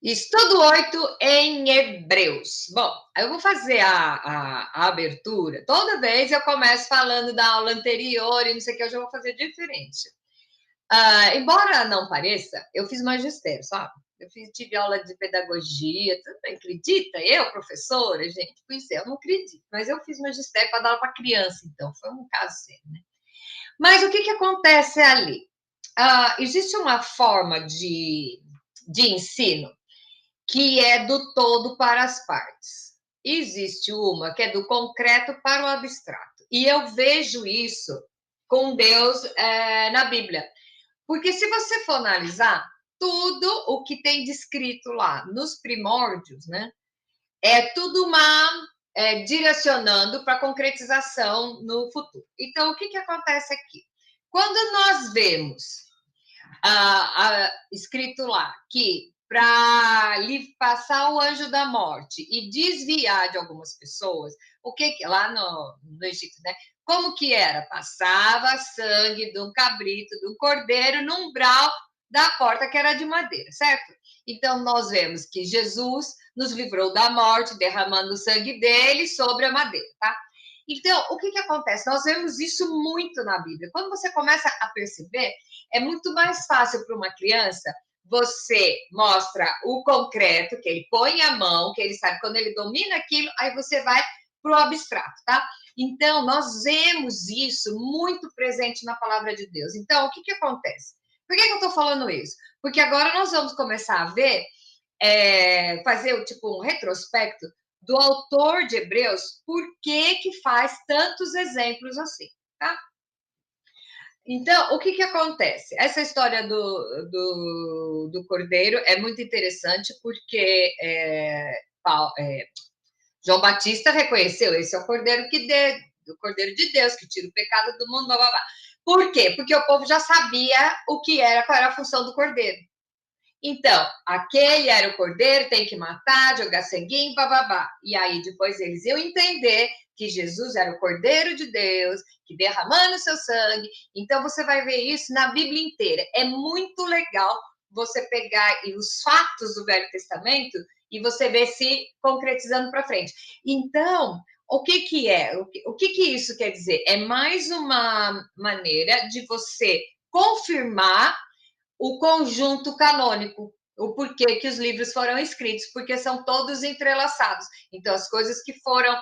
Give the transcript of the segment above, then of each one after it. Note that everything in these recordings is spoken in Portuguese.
Estudo 8 em Hebreus. Bom, eu vou fazer a abertura. Toda vez eu começo falando da aula anterior e não sei o que, hoje eu vou fazer diferente. Embora não pareça, eu fiz magistério, sabe? Tive aula de pedagogia, tu não acredita? Eu, professora, gente, pois é, eu não acredito. Mas eu fiz magistério para dar aula para criança, então foi um caso sério, né? Mas o que acontece ali? Existe uma forma de ensino que é do todo para as partes. Existe uma que é do concreto para o abstrato. E eu vejo isso com Deus na Bíblia. Porque se você for analisar, tudo o que tem descrito lá nos primórdios, né, é tudo direcionando para a concretização no futuro. Então, o que acontece aqui? Quando nós vemos escrito lá que para lhe passar o anjo da morte e desviar de algumas pessoas, o que lá no Egito, né? Como que era? Passava sangue de um cabrito, de um cordeiro no umbral da porta que era de madeira, certo? Então nós vemos que Jesus nos livrou da morte, derramando o sangue dele sobre a madeira, tá? Então, o que acontece? Nós vemos isso muito na Bíblia. Quando você começa a perceber, é muito mais fácil para uma criança, você mostra o concreto, que ele põe a mão, que ele sabe quando ele domina aquilo, aí você vai para o abstrato, tá? Então, nós vemos isso muito presente na palavra de Deus. Então, o que acontece? Por que eu estou falando isso? Porque agora nós vamos começar a ver, fazer tipo um retrospecto do autor de Hebreus, por que faz tantos exemplos assim, tá? Então, o que acontece? Essa história do cordeiro é muito interessante porque João Batista reconheceu, esse é o cordeiro o cordeiro de Deus que tira o pecado do mundo, blá, blá, blá. Por quê? Porque o povo já sabia qual era a função do cordeiro. Então, aquele era o cordeiro, tem que matar, jogar sanguinho, bababá. E aí depois eles iam entender que Jesus era o cordeiro de Deus, que derramando o seu sangue. Então você vai ver isso na Bíblia inteira. É muito legal você pegar os fatos do Velho Testamento e você ver se concretizando para frente. Então, o que é? O que isso quer dizer? É mais uma maneira de você confirmar o conjunto canônico, o porquê que os livros foram escritos, porque são todos entrelaçados. Então, as coisas que foram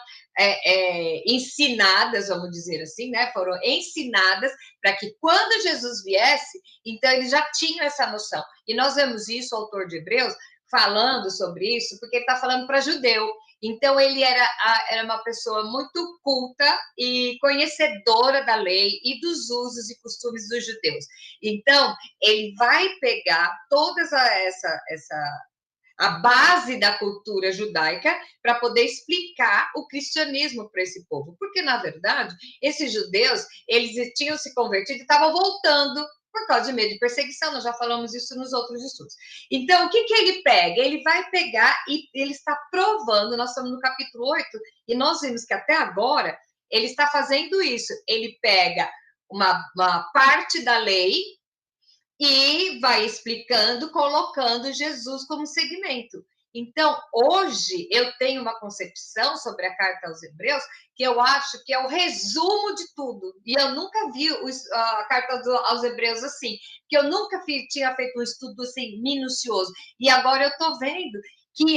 ensinadas, vamos dizer assim, né, foram ensinadas para que quando Jesus viesse, então eles já tinham essa noção. E nós vemos isso, o autor de Hebreus, falando sobre isso, porque ele está falando para judeu. Então, ele era uma pessoa muito culta e conhecedora da lei e dos usos e costumes dos judeus. Então, ele vai pegar toda a base da cultura judaica para poder explicar o cristianismo para esse povo. Porque, na verdade, esses judeus, eles tinham se convertido e estavam voltando por causa de medo de perseguição, nós já falamos isso nos outros estudos. Então, o que ele pega? Ele vai pegar e ele está provando, nós estamos no capítulo 8, e nós vimos que até agora ele está fazendo isso. Ele pega uma parte da lei e vai explicando, colocando Jesus como segmento. Então, hoje, eu tenho uma concepção sobre a carta aos Hebreus que eu acho que é o resumo de tudo. E eu nunca vi a carta aos Hebreus assim, que eu nunca tinha feito um estudo assim minucioso. E agora eu estou vendo que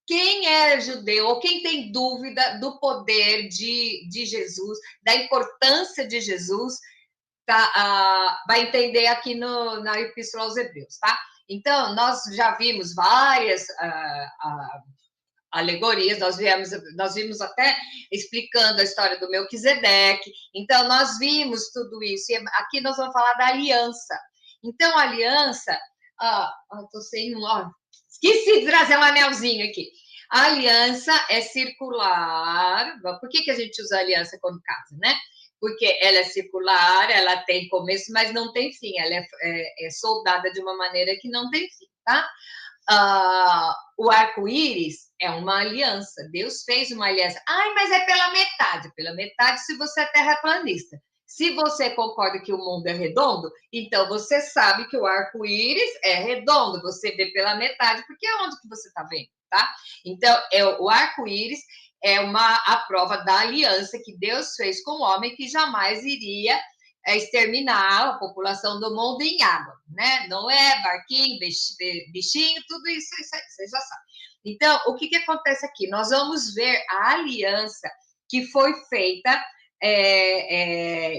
quem é judeu ou quem tem dúvida do poder de Jesus, da importância de Jesus, vai entender aqui na Epístola aos Hebreus, tá? Então, nós já vimos várias alegorias, nós vimos até explicando a história do Melquisedeque, então nós vimos tudo isso, e aqui nós vamos falar da aliança. Então, a aliança, tô sem esqueci de trazer um anelzinho aqui. A aliança é circular. Por que a gente usa aliança quando casa, né? Porque ela é circular, ela tem começo, mas não tem fim. Ela é soldada de uma maneira que não tem fim, tá? O arco-íris é uma aliança. Deus fez uma aliança. Ai, mas é pela metade. Pela metade se você é terraplanista. Se você concorda que o mundo é redondo, então você sabe que o arco-íris é redondo, você vê pela metade, porque é onde que você está vendo, tá? Então, o arco-íris é a prova da aliança que Deus fez com o homem, que jamais iria exterminar a população do mundo em água, né? Não é barquinho, bichinho, tudo isso você já sabe. Então, o que acontece aqui? Nós vamos ver a aliança que foi feita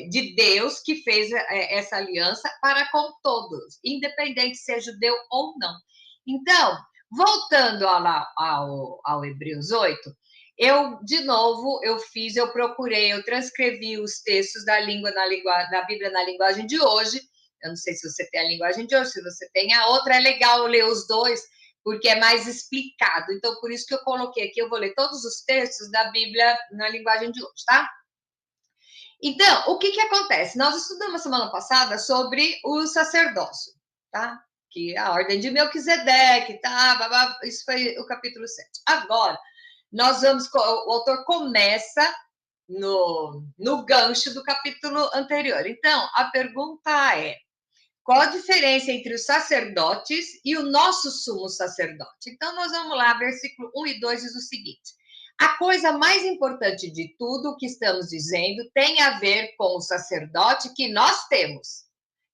de Deus, que fez essa aliança para com todos, independente se é judeu ou não. Então, voltando ao Hebreus 8, de novo, eu procurei, eu transcrevi os textos da Bíblia na linguagem de hoje. Eu não sei se você tem a linguagem de hoje, se você tem a outra, é legal ler os dois, porque é mais explicado. Então, por isso que eu coloquei aqui, eu vou ler todos os textos da Bíblia na linguagem de hoje, tá? Então, o que acontece? Nós estudamos semana passada sobre o sacerdócio, tá? Que a ordem de Melquisedeque, tá? Isso foi o capítulo 7. Agora, o autor começa no gancho do capítulo anterior. Então, a pergunta é: qual a diferença entre os sacerdotes e o nosso sumo sacerdote? Então, nós vamos lá, versículo 1 e 2 diz o seguinte: a coisa mais importante de tudo o que estamos dizendo tem a ver com o sacerdote que nós temos.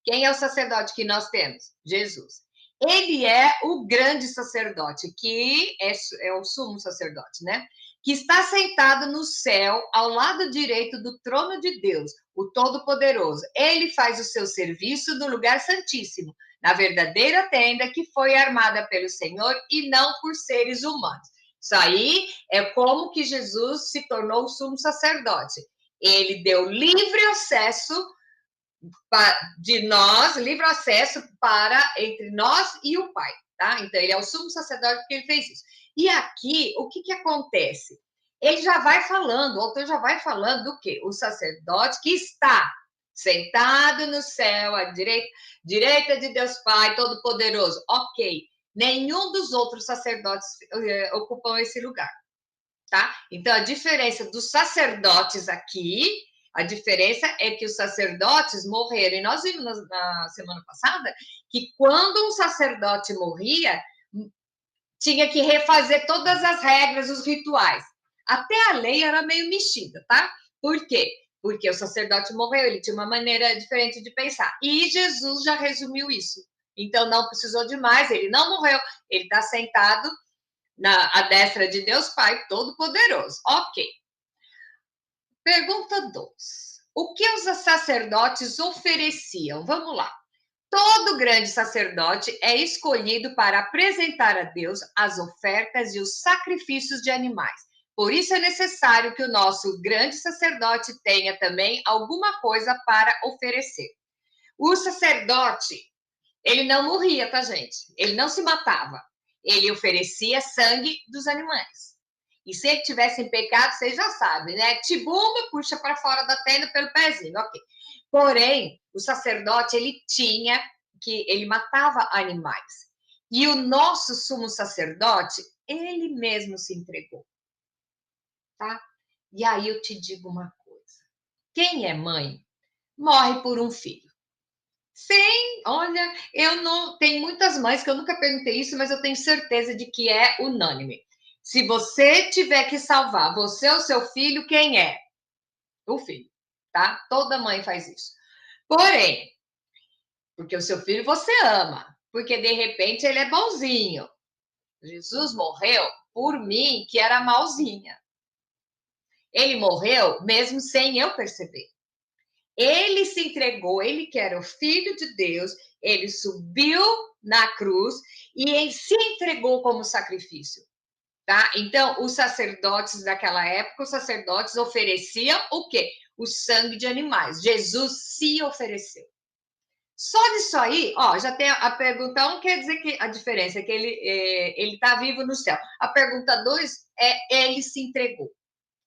Quem é o sacerdote que nós temos? Jesus. Ele é o grande sacerdote, que é o sumo sacerdote, né? Que está sentado no céu, ao lado direito do trono de Deus, o Todo-Poderoso. Ele faz o seu serviço no lugar santíssimo, na verdadeira tenda que foi armada pelo Senhor e não por seres humanos. Isso aí é como que Jesus se tornou o sumo sacerdote. Ele deu livre acesso de nós, livre acesso para entre nós e o Pai, tá? Então, ele é o sumo sacerdote porque ele fez isso. E aqui, o que acontece? Ele já vai falando, o autor já vai falando do quê? O sacerdote que está sentado no céu, à direita de Deus Pai Todo-Poderoso. Ok. Nenhum dos outros sacerdotes ocupam esse lugar, tá? Então, a diferença dos sacerdotes aqui, a diferença é que os sacerdotes morreram. E nós vimos na semana passada que quando um sacerdote morria, tinha que refazer todas as regras, os rituais. Até a lei era meio mexida, tá? Por quê? Porque o sacerdote morreu, ele tinha uma maneira diferente de pensar. E Jesus já resumiu isso. Então, não precisou de mais, ele não morreu, ele está sentado à destra de Deus Pai Todo-Poderoso. Ok. Pergunta 2. O que os sacerdotes ofereciam? Vamos lá. Todo grande sacerdote é escolhido para apresentar a Deus as ofertas e os sacrifícios de animais. Por isso é necessário que o nosso grande sacerdote tenha também alguma coisa para oferecer. O sacerdote, ele não morria, tá, gente? Ele não se matava. Ele oferecia sangue dos animais. E se ele tivesse em pecado, vocês já sabem, né? Tibumba, puxa para fora da tenda pelo pezinho, ok. Porém, o sacerdote, ele matava animais. E o nosso sumo sacerdote, ele mesmo se entregou, tá? E aí eu te digo uma coisa. Quem é mãe, morre por um filho. Sim, olha, eu não. Tem muitas mães que eu nunca perguntei isso, mas eu tenho certeza de que é unânime. Se você tiver que salvar você ou seu filho, quem é? O filho, tá? Toda mãe faz isso. Porém, porque o seu filho você ama, porque de repente ele é bonzinho. Jesus morreu por mim, que era malzinha. Ele morreu mesmo sem eu perceber. Ele se entregou, ele que era o Filho de Deus, ele subiu na cruz e se entregou como sacrifício, tá? Então, os sacerdotes daquela época, os sacerdotes ofereciam o quê? O sangue de animais. Jesus se ofereceu. Só disso aí, ó, já tem a pergunta 1, quer dizer que a diferença é que ele está vivo no céu. A pergunta 2 ele se entregou.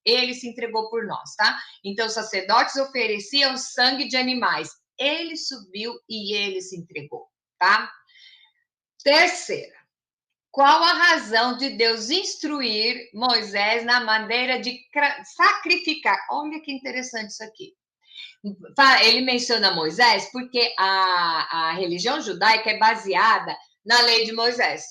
Ele se entregou por nós, tá? Então, os sacerdotes ofereciam sangue de animais. Ele subiu e ele se entregou, tá? Terceira, qual a razão de Deus instruir Moisés na maneira de sacrificar? Olha que interessante isso aqui. Ele menciona Moisés porque a religião judaica é baseada na lei de Moisés,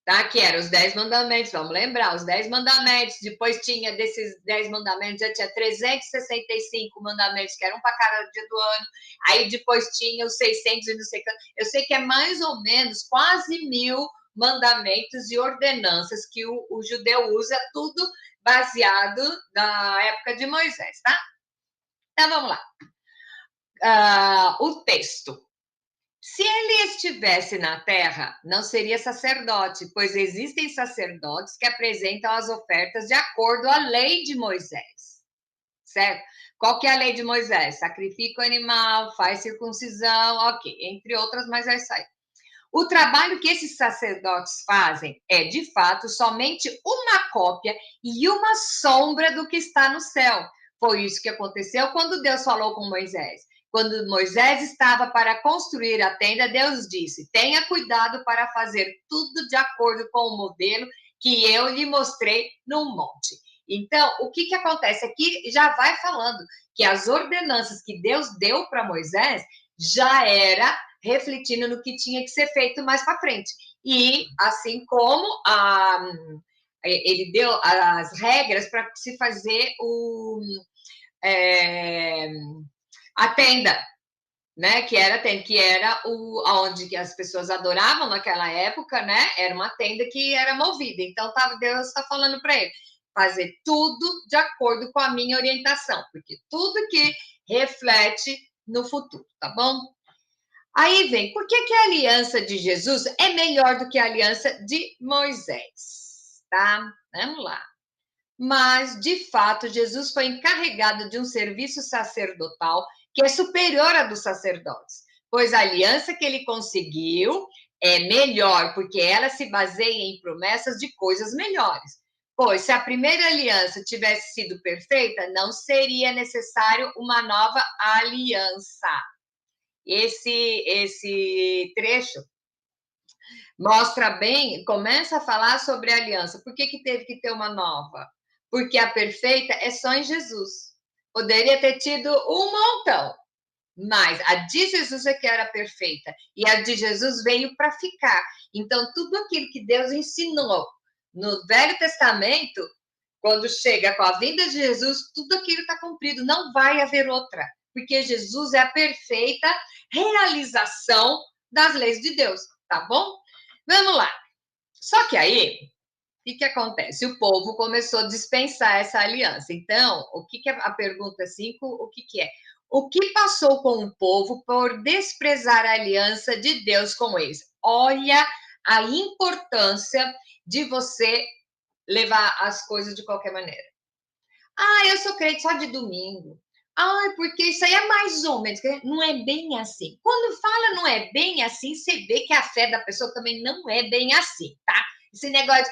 tá? Que eram os 10 mandamentos, vamos lembrar, os 10 mandamentos, depois tinha desses 10 mandamentos, já tinha 365 mandamentos, que eram para cada dia do ano, aí depois tinha os 600 e não sei quanto, eu sei que é mais ou menos quase 1000 mandamentos e ordenanças que o judeu usa, tudo baseado na época de Moisés, tá? Então, vamos lá. O texto. Se ele estivesse na terra, não seria sacerdote, pois existem sacerdotes que apresentam as ofertas de acordo à lei de Moisés, certo? Qual que é a lei de Moisés? Sacrifica o animal, faz circuncisão, ok, entre outras, mas é isso aí. O trabalho que esses sacerdotes fazem é, de fato, somente uma cópia e uma sombra do que está no céu. Foi isso que aconteceu quando Deus falou com Moisés. Quando Moisés estava para construir a tenda, Deus disse: tenha cuidado para fazer tudo de acordo com o modelo que eu lhe mostrei no monte. Então, o que acontece aqui? Já vai falando que as ordenanças que Deus deu para Moisés já era refletindo no que tinha que ser feito mais para frente. E assim como ele deu as regras para se fazer a tenda, né? Que era onde as pessoas adoravam naquela época, né? Era uma tenda que era movida. Então Deus está falando para ele fazer tudo de acordo com a minha orientação, porque tudo que reflete no futuro, tá bom? Aí vem, por que a aliança de Jesus é melhor do que a aliança de Moisés? Tá? Vamos lá. Mas, de fato, Jesus foi encarregado de um serviço sacerdotal que é superior à dos sacerdotes, pois a aliança que ele conseguiu é melhor, porque ela se baseia em promessas de coisas melhores. Pois, se a primeira aliança tivesse sido perfeita, não seria necessário uma nova aliança. Esse trecho mostra bem, começa a falar sobre a aliança. Por que teve que ter uma nova? Porque a perfeita é só em Jesus. Poderia ter tido um montão, mas a de Jesus é que era perfeita. E a de Jesus veio para ficar. Então, tudo aquilo que Deus ensinou no Velho Testamento, quando chega com a vinda de Jesus, tudo aquilo está cumprido. Não vai haver outra. Porque Jesus é a perfeita realização das leis de Deus, tá bom? Vamos lá. Só que aí, o que acontece? O povo começou a dispensar essa aliança. Então, o que é a pergunta 5? O que é? O que passou com o povo por desprezar a aliança de Deus com eles? Olha a importância de você levar as coisas de qualquer maneira. Eu sou crente só de domingo. Porque isso aí é mais ou menos. Não é bem assim. Quando fala não é bem assim, você vê que a fé da pessoa também não é bem assim, tá? Esse negócio de,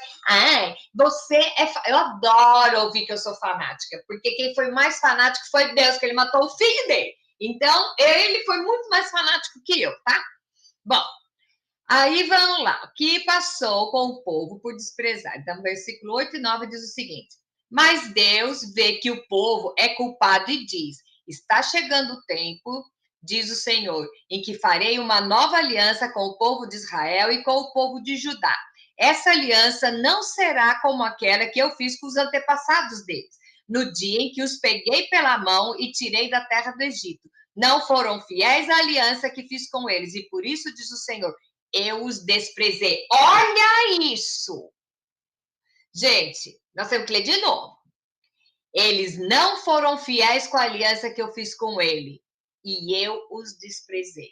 você é. Eu adoro ouvir que eu sou fanática, porque quem foi mais fanático foi Deus, que ele matou o filho dele. Então, ele foi muito mais fanático que eu, tá? Bom, aí vamos lá. O que passou com o povo por desprezar? Então, versículo 8 e 9 diz o seguinte: mas Deus vê que o povo é culpado e diz: está chegando o tempo, diz o Senhor, em que farei uma nova aliança com o povo de Israel e com o povo de Judá. Essa aliança não será como aquela que eu fiz com os antepassados deles, no dia em que os peguei pela mão e tirei da terra do Egito. Não foram fiéis à aliança que fiz com eles, e por isso, diz o Senhor, eu os desprezei. Olha isso! Gente, nós temos que ler de novo. Eles não foram fiéis com a aliança que eu fiz com ele, e eu os desprezei.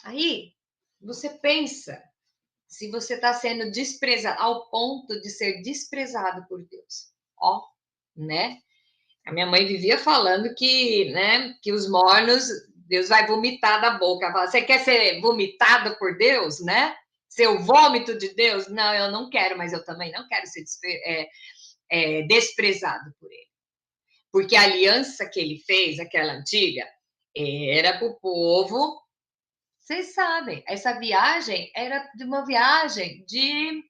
Aí, você pensa, se você está sendo desprezado, ao ponto de ser desprezado por Deus. Né? A minha mãe vivia falando que, né, que os mornos, Deus vai vomitar da boca. Fala, você quer ser vomitado por Deus, né? Ser o vômito de Deus? Não, eu não quero, mas eu também não quero ser desprezado por ele. Porque a aliança que ele fez, aquela antiga, era para o povo. Vocês sabem, essa viagem era de uma viagem de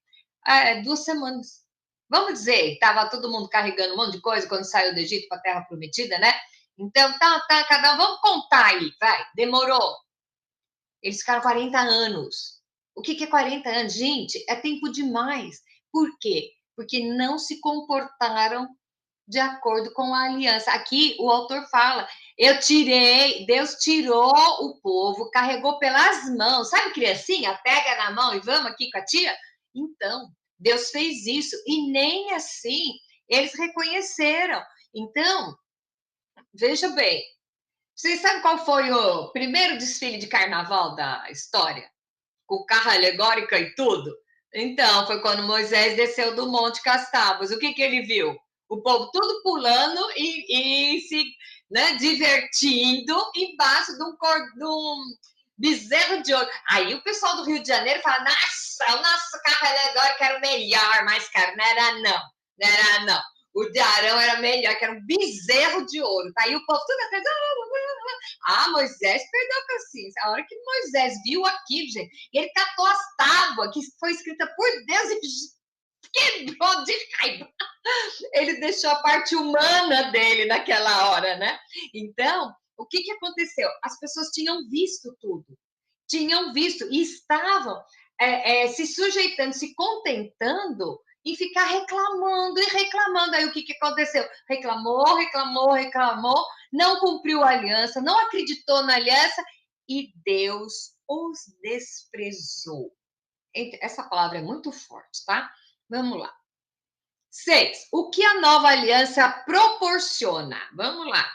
2 semanas. Vamos dizer, estava todo mundo carregando um monte de coisa quando saiu do Egito para a Terra Prometida, né? Então, tá, cada um, vamos contar aí, vai, demorou. Eles ficaram 40 anos. O que é 40 anos? Gente, é tempo demais. Por quê? Porque não se comportaram de acordo com a aliança. Aqui o autor fala: Deus tirou o povo, carregou pelas mãos, sabe, criancinha? Pega na mão e vamos aqui com a tia? Então, Deus fez isso e nem assim eles reconheceram. Então, veja bem, vocês sabem qual foi o primeiro desfile de carnaval da história? Com carro alegórica e tudo? Então, foi quando Moisés desceu do Monte Castabos. O que ele viu? O povo tudo pulando e se, né, divertindo embaixo de um bezerro de ouro. Aí o pessoal do Rio de Janeiro fala: nossa, o nosso carro alegórico era o melhor, mas, cara, não era não. Não era não. O de Arão era melhor, que era um bezerro de ouro. Tá aí o povo tudo atrás. Moisés perdeu a paciência. A hora que Moisés viu aquilo, gente, ele catou as tábuas que foi escrita por Deus e quebrou de raiva. Ele deixou a parte humana dele naquela hora, né? Então, o que aconteceu? As pessoas tinham visto tudo. Tinham visto e estavam se sujeitando, se contentando em ficar reclamando e reclamando. Aí o que aconteceu? Reclamou, reclamou, reclamou, não cumpriu a aliança, não acreditou na aliança e Deus os desprezou. Essa palavra é muito forte, tá? Vamos lá. 6. O que a nova aliança proporciona? Vamos lá.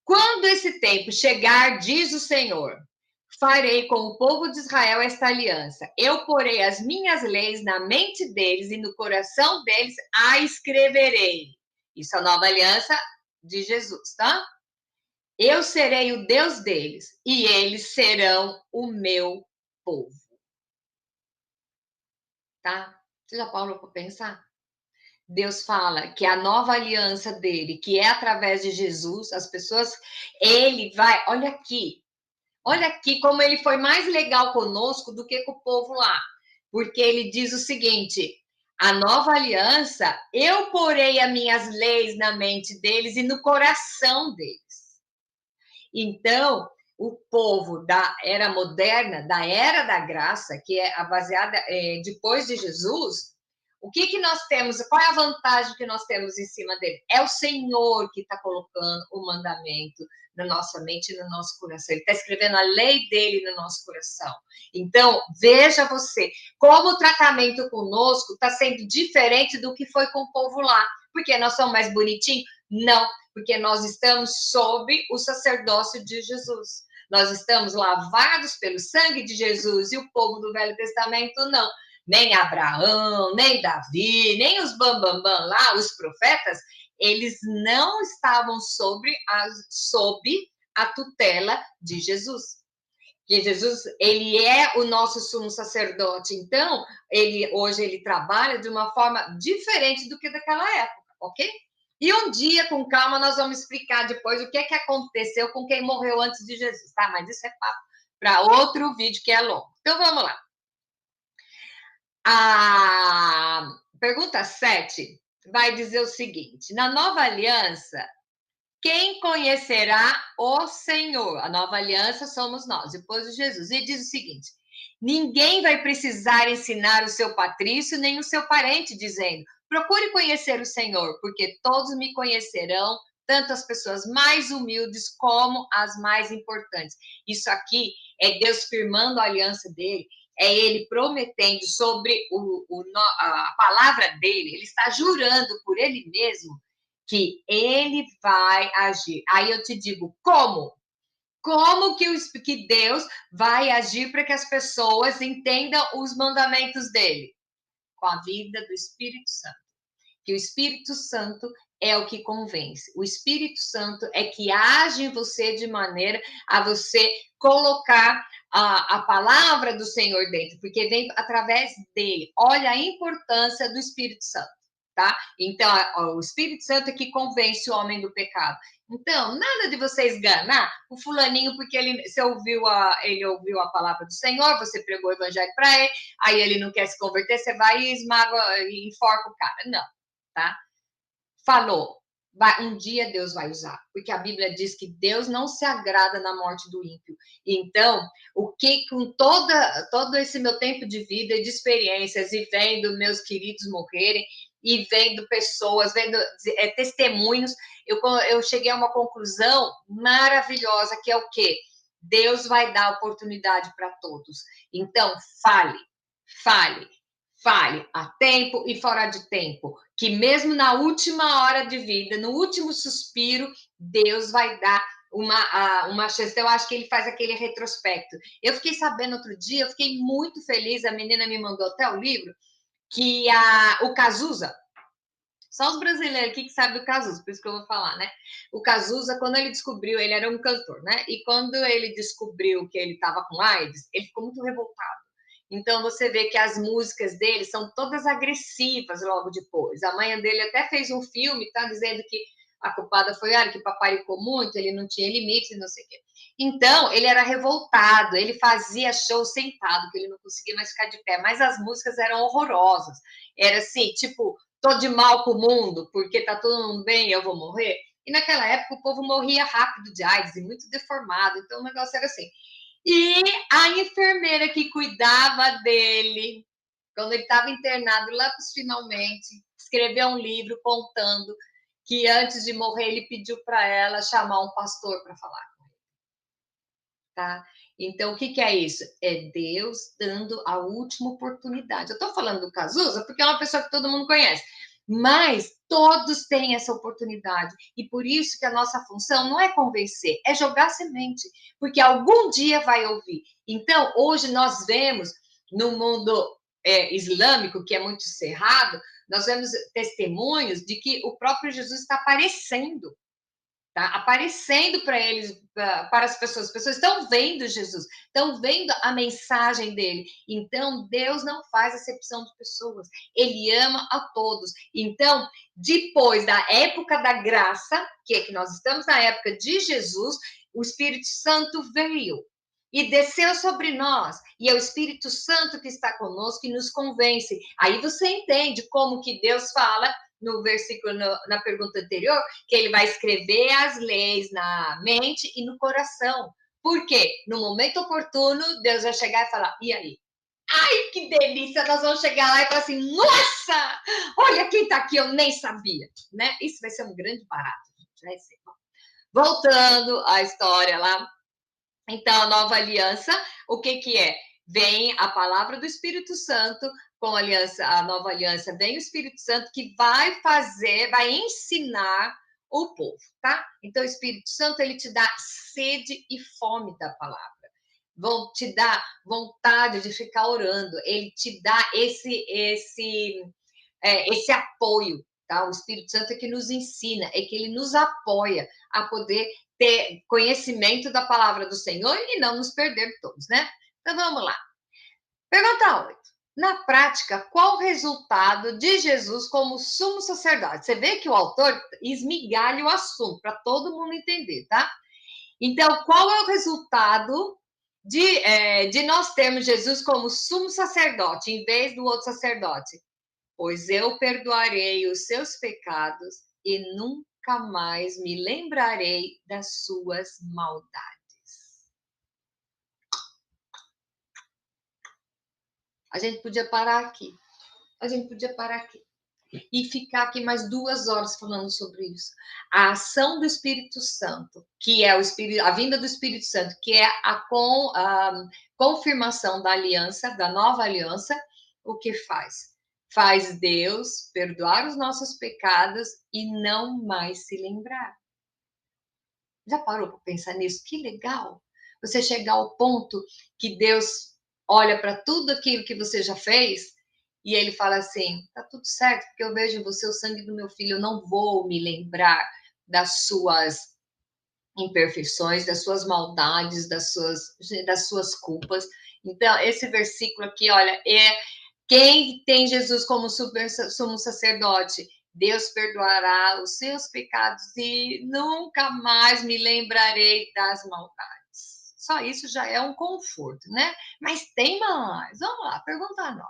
Quando esse tempo chegar, diz o Senhor, farei com o povo de Israel esta aliança. Eu porei as minhas leis na mente deles e no coração deles a escreverei. Isso é a nova aliança de Jesus, tá? Eu serei o Deus deles e eles serão o meu povo. Tá? Você já parou para pensar? Deus fala que a nova aliança dele, que é através de Jesus, as pessoas, ele vai, olha aqui como ele foi mais legal conosco do que com o povo lá. Porque ele diz o seguinte: a nova aliança, eu porei as minhas leis na mente deles e no coração deles. Então, o povo da era moderna, da era da graça, que é a baseada depois de Jesus, o que nós temos? Qual é a vantagem que nós temos em cima dele? É o Senhor que está colocando o mandamento na nossa mente e no nosso coração. Ele está escrevendo a lei dele no nosso coração. Então, veja você, como o tratamento conosco está sendo diferente do que foi com o povo lá. Porque nós somos mais bonitinhos? Não, porque nós estamos sob o sacerdócio de Jesus. Nós estamos lavados pelo sangue de Jesus e o povo do Velho Testamento não. Nem Abraão, nem Davi, nem os bambambam lá, os profetas, eles não estavam sob a tutela de Jesus. Porque Jesus, ele é o nosso sumo sacerdote, então, hoje ele trabalha de uma forma diferente do que daquela época, ok? E um dia, com calma, nós vamos explicar depois o que aconteceu com quem morreu antes de Jesus, tá? Mas isso é papo para outro vídeo que é longo. Então, vamos lá. A pergunta 7 vai dizer o seguinte: na nova aliança, quem conhecerá o Senhor? A nova aliança somos nós, depois de Jesus. E diz o seguinte: ninguém vai precisar ensinar o seu patrício nem o seu parente, dizendo: procure conhecer o Senhor, porque todos me conhecerão, tanto as pessoas mais humildes como as mais importantes. Isso aqui é Deus firmando a aliança dele, é ele prometendo sobre a palavra dele, ele está jurando por ele mesmo que ele vai agir. Aí eu te digo, como? Como que Deus vai agir para que as pessoas entendam os mandamentos dele? Com a vida do Espírito Santo. Que o Espírito Santo é o que convence. O Espírito Santo é que age em você de maneira a você colocar a palavra do Senhor dentro, porque vem através dele. Olha a importância do Espírito Santo. Tá? Então, o Espírito Santo é que convence o homem do pecado. Então, nada de você esganar o fulaninho, porque ele ouviu a palavra do Senhor, você pregou o evangelho para ele, aí ele não quer se converter, você vai e esmaga e enforca o cara. Não, tá? Falou. um dia Deus vai usar, porque a Bíblia diz que Deus não se agrada na morte do ímpio. Então, o que com todo esse meu tempo de vida e de experiências, e vendo meus queridos morrerem, e vendo pessoas, vendo testemunhos, eu cheguei a uma conclusão maravilhosa, que é o quê? Deus vai dar oportunidade para todos. Então, fale, fale, fale a tempo e fora de tempo, que mesmo na última hora de vida, no último suspiro, Deus vai dar uma chance. Então, eu acho que ele faz aquele retrospecto. Eu fiquei sabendo outro dia, eu fiquei muito feliz, a menina me mandou até o livro, que o Cazuza, só os brasileiros aqui que sabem do Cazuza, por isso que eu vou falar, né? O Cazuza, quando ele descobriu, ele era um cantor, né? E quando ele descobriu que ele estava com AIDS, ele ficou muito revoltado. Então você vê que as músicas dele são todas agressivas logo depois. A mãe dele até fez um filme, tá dizendo que a culpada foi ela, que paparicou muito, ele não tinha limites, não sei o quê. Então, ele era revoltado, ele fazia show sentado, que ele não conseguia mais ficar de pé, mas as músicas eram horrorosas. Era assim, tipo, tô de mal com o mundo, porque tá todo mundo bem e eu vou morrer. E naquela época o povo morria rápido de AIDS e muito deformado, então o negócio era assim. E a enfermeira que cuidava dele, quando ele estava internado lá para os finalmente, escreveu um livro contando que antes de morrer ele pediu para ela chamar um pastor para falar com ele, tá? Então, o que, que é isso? É Deus dando a última oportunidade. Eu estou falando do Cazuza porque é uma pessoa que todo mundo conhece, mas todos têm essa oportunidade. E por isso que a nossa função não é convencer, é jogar semente, porque algum dia vai ouvir. Então, hoje nós vemos no mundo islâmico, que é muito cerrado, nós vemos testemunhos de que o próprio Jesus está aparecendo. Tá aparecendo para eles, para as pessoas estão vendo Jesus, estão vendo a mensagem dele. Então, Deus não faz acepção de pessoas, ele ama a todos. Então, depois da época da graça, que é que nós estamos na época de Jesus, o Espírito Santo veio e desceu sobre nós, e é o Espírito Santo que está conosco e nos convence. Aí você entende como que Deus fala no versículo, na pergunta anterior, que ele vai escrever as leis na mente e no coração. Por quê? No momento oportuno, Deus vai chegar e falar, e aí? Ai, que delícia! Nós vamos chegar lá e falar assim, nossa! Olha quem está aqui, eu nem sabia. Né? Isso vai ser um grande barato, gente. Vai ser. Voltando à história lá. Então, a nova aliança, o que que é? Vem a palavra do Espírito Santo, com a aliança, a nova aliança, vem o Espírito Santo que vai fazer, vai ensinar o povo, tá? Então, o Espírito Santo, ele te dá sede e fome da palavra. Vão te dar vontade de ficar orando, ele te dá esse apoio, tá? O Espírito Santo é que nos ensina, é que ele nos apoia a poder ter conhecimento da palavra do Senhor e não nos perder todos, né? Então vamos lá. Pergunta 8. Na prática, qual o resultado de Jesus como sumo sacerdote? Você vê que o autor esmigalha o assunto para todo mundo entender, tá? Então, qual é o resultado de nós termos Jesus como sumo sacerdote em vez do outro sacerdote? Pois eu perdoarei os seus pecados e nunca mais me lembrarei das suas maldades. A gente podia parar aqui. A gente podia parar aqui. E ficar aqui mais 2 horas falando sobre isso. A ação do Espírito Santo, que é a vinda do Espírito Santo, que é a confirmação da aliança, da nova aliança, o que faz? Faz Deus perdoar os nossos pecados e não mais se lembrar. Já parou para pensar nisso? Que legal! Você chegar ao ponto que Deus olha para tudo aquilo que você já fez e ele fala assim: tá tudo certo, porque eu vejo em você o sangue do meu filho, eu não vou me lembrar das suas imperfeições, das suas maldades, das suas culpas. Então, esse versículo aqui, olha, quem tem Jesus como sumo sacerdote, Deus perdoará os seus pecados e nunca mais me lembrarei das maldades. Só isso já é um conforto, né? Mas tem mais. Vamos lá, pergunta 9.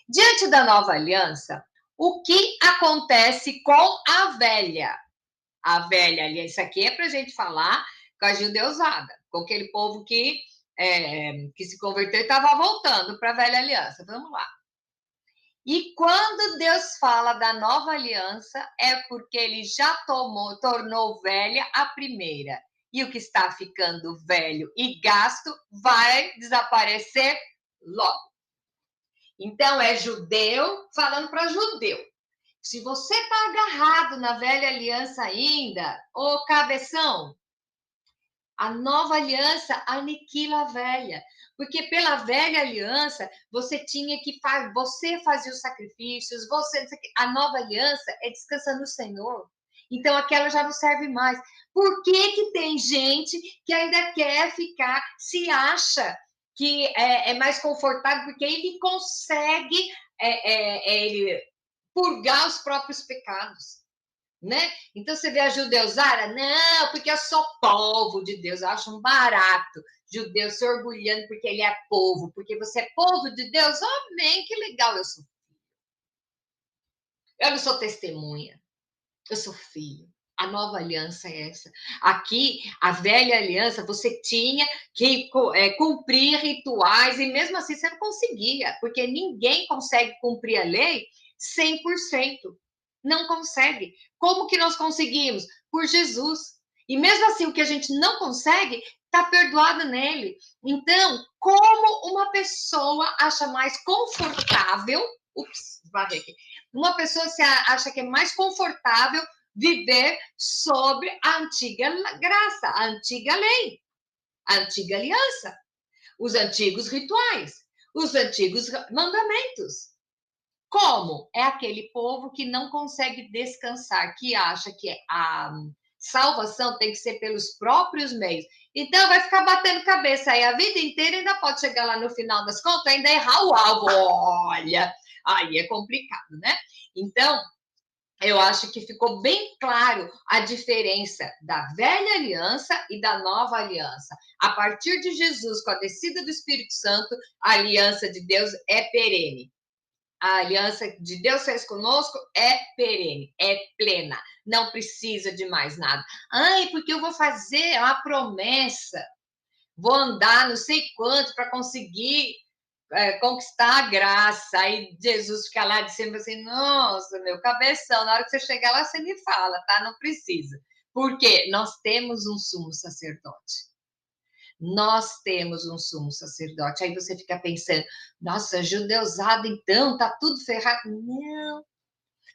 Diante da nova aliança, o que acontece com a velha? a velha aliança. Isso aqui é para a gente falar com a judeusada, com aquele povo que se converteu e estava voltando para a velha aliança. Vamos lá. E quando Deus fala da nova aliança, é porque ele já tornou velha a primeira. E o que está ficando velho e gasto vai desaparecer logo. Então, é judeu falando para judeu. Se você está agarrado na velha aliança ainda, ô cabeção, a nova aliança aniquila a velha. Porque pela velha aliança, você tinha que fazer, você fazia os sacrifícios, a nova aliança é descansar no Senhor. Então aquela já não serve mais. Por que tem gente que ainda quer ficar, se acha que é mais confortável, porque ele consegue ele purgar os próprios pecados? Né? Então você vê a judeusara, não, porque eu sou povo de Deus, eu acho um barato judeu se orgulhando porque ele é povo, porque você é povo de Deus, amém, que legal, eu não sou testemunha, eu sou filho. A nova aliança é essa. Aqui, a velha aliança, você tinha que cumprir rituais, e mesmo assim você não conseguia, porque ninguém consegue cumprir a lei 100%. Não consegue. Como que nós conseguimos? Por Jesus. E mesmo assim, o que a gente não consegue, está perdoado nele. Então, como uma pessoa acha mais confortável, barrei aqui, uma pessoa se acha que é mais confortável viver sobre a antiga graça, a antiga lei, a antiga aliança, os antigos rituais, os antigos mandamentos. Como? É aquele povo que não consegue descansar, que acha que a salvação tem que ser pelos próprios meios. Então, vai ficar batendo cabeça aí a vida inteira e ainda pode chegar lá no final das contas e ainda errar o alvo. Olha, aí é complicado, né? Então, eu acho que ficou bem claro a diferença da velha aliança e da nova aliança. A partir de Jesus, com a descida do Espírito Santo, a aliança de Deus é perene. A aliança de Deus fez conosco é perene, é plena, não precisa de mais nada. Ai, porque eu vou fazer uma promessa, vou andar não sei quanto para conseguir conquistar a graça. Aí Jesus fica lá de cima assim, nossa, meu cabeção, na hora que você chegar lá, você me fala, tá? Não precisa. Porque nós temos um sumo sacerdote. Nós temos um sumo sacerdote. Aí você fica pensando, nossa, judeusada, então, tá tudo ferrado. Não.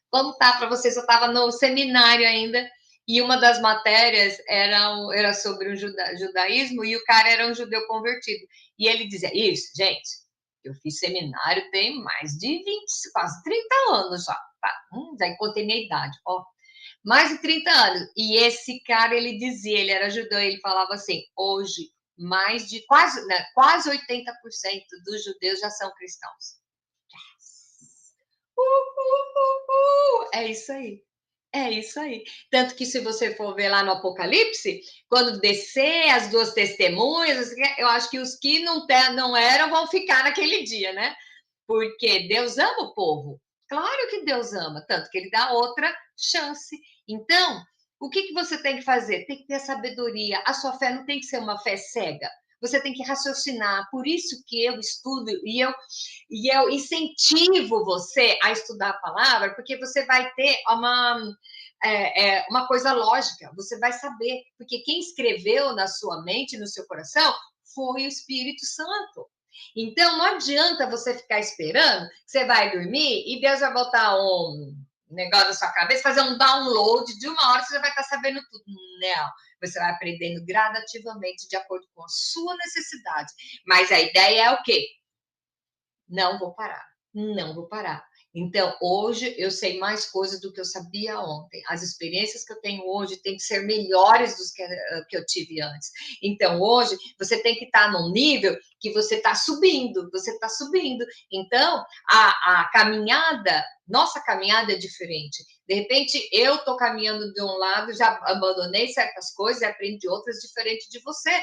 Como tá para vocês? Eu estava no seminário ainda, e uma das matérias era sobre o judaísmo, e o cara era um judeu convertido. E ele dizia, isso, gente, eu fiz seminário tem mais de 20, quase 30 anos já. Tá? Já encontrei minha idade, ó. Mais de 30 anos. E esse cara, ele dizia, ele era judeu, ele falava assim, hoje, mais de quase 80% dos judeus já são cristãos. É isso aí. É isso aí. Tanto que se você for ver lá no Apocalipse, quando descer as duas testemunhas, eu acho que os que não eram vão ficar naquele dia, né? Porque Deus ama o povo. Claro que Deus ama, tanto que ele dá outra chance. Então, o que você tem que fazer? Tem que ter sabedoria. A sua fé não tem que ser uma fé cega. Você tem que raciocinar. Por isso que eu estudo e eu incentivo você a estudar a palavra, porque você vai ter uma coisa lógica. Você vai saber, porque quem escreveu na sua mente, no seu coração, foi o Espírito Santo. Então, não adianta você ficar esperando, você vai dormir e Deus vai botar um negócio na sua cabeça, fazer um download de uma hora, você já vai estar sabendo tudo. Não, você vai aprendendo gradativamente, de acordo com a sua necessidade. Mas a ideia é o quê? Não vou parar, não vou parar. Então, hoje eu sei mais coisas do que eu sabia ontem. As experiências que eu tenho hoje têm que ser melhores do que eu tive antes. Então, hoje, você tem que estar num nível que você está subindo, você está subindo. Então, a caminhada, nossa caminhada é diferente. De repente, eu estou caminhando de um lado, já abandonei certas coisas e aprendi outras diferentes de você.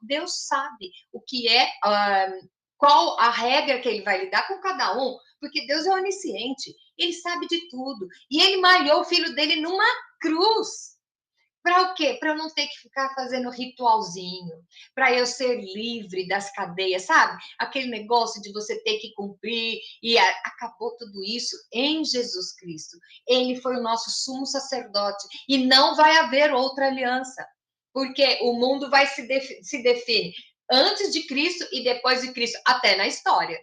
Deus sabe o que é qual a regra que ele vai lidar com cada um, porque Deus é onisciente, ele sabe de tudo. E ele malhou o filho dele numa cruz. Para o quê? Para eu não ter que ficar fazendo ritualzinho, para eu ser livre das cadeias, sabe? Aquele negócio de você ter que cumprir, e acabou tudo isso em Jesus Cristo. Ele foi o nosso sumo sacerdote, e não vai haver outra aliança, porque o mundo vai se define antes de Cristo e depois de Cristo, até na história.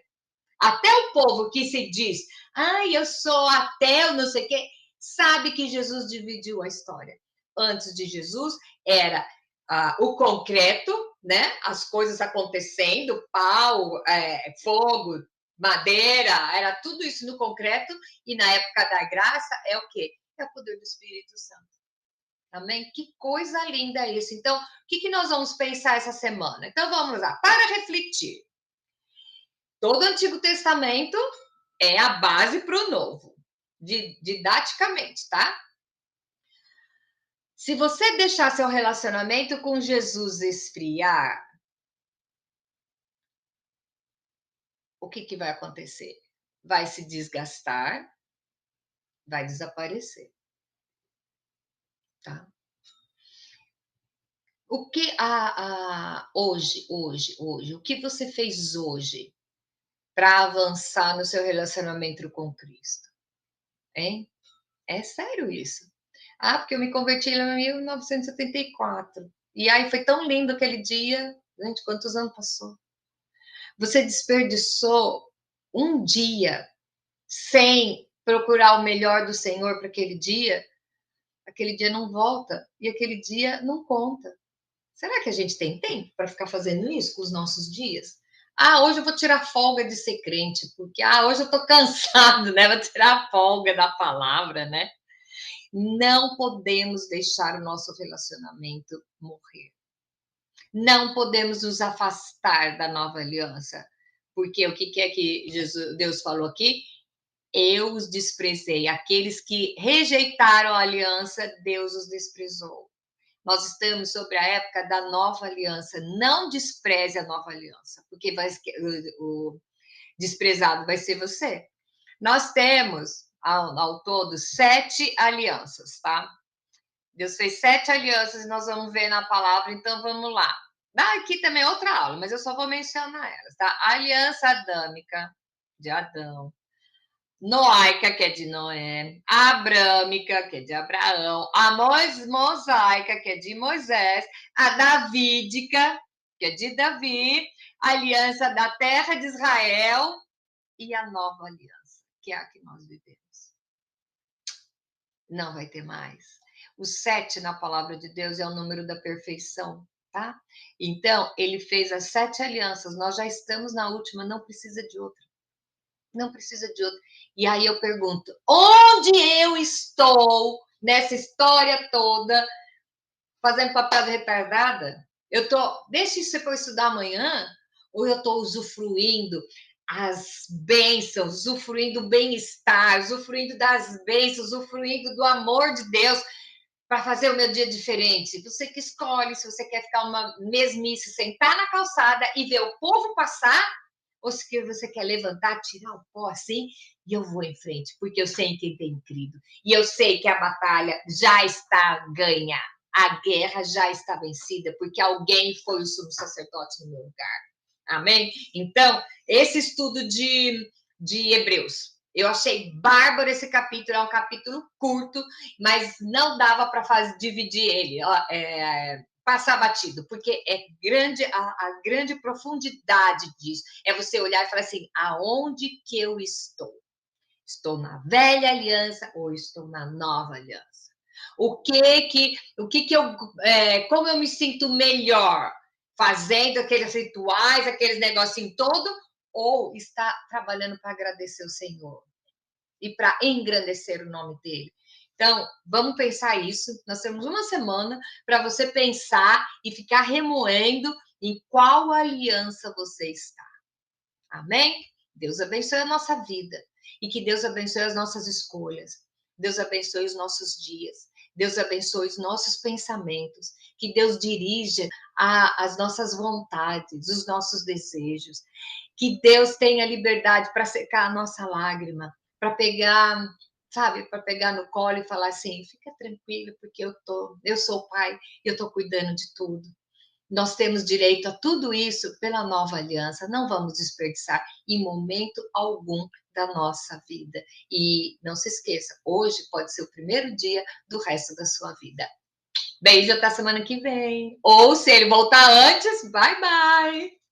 Até o povo que se diz, ai, eu sou ateu, não sei o quê, sabe que Jesus dividiu a história. Antes de Jesus era o concreto, né? As coisas acontecendo, pau, fogo, madeira, era tudo isso no concreto, e na época da graça é o quê? É o poder do Espírito Santo. Amém? Que coisa linda isso. Então, o que nós vamos pensar essa semana? Então, vamos lá, para refletir. Todo o Antigo Testamento é a base para o Novo, didaticamente, tá? Se você deixar seu relacionamento com Jesus esfriar, o que vai acontecer? Vai se desgastar, vai desaparecer, tá? O que hoje, o que você fez hoje para avançar no seu relacionamento com Cristo? Hein? É sério isso. Ah, porque eu me converti em 1974. E aí foi tão lindo aquele dia. Gente, quantos anos passou? Você desperdiçou um dia sem procurar o melhor do Senhor para aquele dia não volta e aquele dia não conta. Será que a gente tem tempo para ficar fazendo isso com os nossos dias? Ah, hoje eu vou tirar folga de ser crente, porque hoje eu estou cansado, né? Vou tirar folga da palavra, né? Não podemos deixar o nosso relacionamento morrer. Não podemos nos afastar da nova aliança. Porque o que é que Deus falou aqui? Eu os desprezei. Aqueles que rejeitaram a aliança, Deus os desprezou. Nós estamos sobre a época da nova aliança. Não despreze a nova aliança, porque o desprezado vai ser você. Nós temos, ao todo, 7 alianças, tá? Deus fez 7 alianças e nós vamos ver na palavra, então vamos lá. Aqui também é outra aula, mas eu só vou mencionar elas, tá? A aliança adâmica, de Adão. Noaica, que é de Noé. A abrâmica, que é de Abraão. A mosaica, que é de Moisés. A davídica, que é de Davi. A aliança da terra de Israel. E a nova aliança, que é a que nós vivemos. Não vai ter mais. O 7 na palavra de Deus é o número da perfeição, tá? Então, ele fez as 7 alianças, nós já estamos na última, não precisa de outra. Não precisa de outra. E aí eu pergunto, onde eu estou nessa história toda fazendo papel de retardada? Deixa isso para eu estudar amanhã, ou eu estou usufruindo as bênçãos, usufruindo o bem-estar, usufruindo das bênçãos, usufruindo do amor de Deus para fazer o meu dia diferente? Você que escolhe se você quer ficar uma mesmice, sentar na calçada e ver o povo passar, ou se você quer levantar, tirar o pó assim, e eu vou em frente, porque eu sei quem tem crido. E eu sei que a batalha já está ganha. A guerra já está vencida, porque alguém foi o sumo sacerdote no meu lugar. Amém? Então, esse estudo de Hebreus, eu achei bárbaro esse capítulo, é um capítulo curto, mas não dava para dividir ele, passar batido, porque é grande, a grande profundidade disso. É você olhar e falar assim, aonde que eu estou? Estou na velha aliança ou estou na nova aliança? Como eu me sinto melhor? Fazendo aqueles rituais, aqueles negocinhos todo, ou está trabalhando para agradecer o Senhor e para engrandecer o nome dele? Então, vamos pensar isso. Nós temos uma semana para você pensar e ficar remoendo em qual aliança você está. Amém? Deus abençoe a nossa vida e que Deus abençoe as nossas escolhas. Deus abençoe os nossos dias. Deus abençoe os nossos pensamentos. Que Deus dirija as nossas vontades, os nossos desejos. Que Deus tenha liberdade para secar a nossa lágrima, para pegar, sabe, para pegar no colo e falar assim: "Fica tranquilo, porque eu sou o pai, eu estou cuidando de tudo. Nós temos direito a tudo isso pela nova aliança, não vamos desperdiçar em momento algum da nossa vida". E não se esqueça, hoje pode ser o primeiro dia do resto da sua vida. Beijo, até semana que vem. Ou se ele voltar antes, bye bye.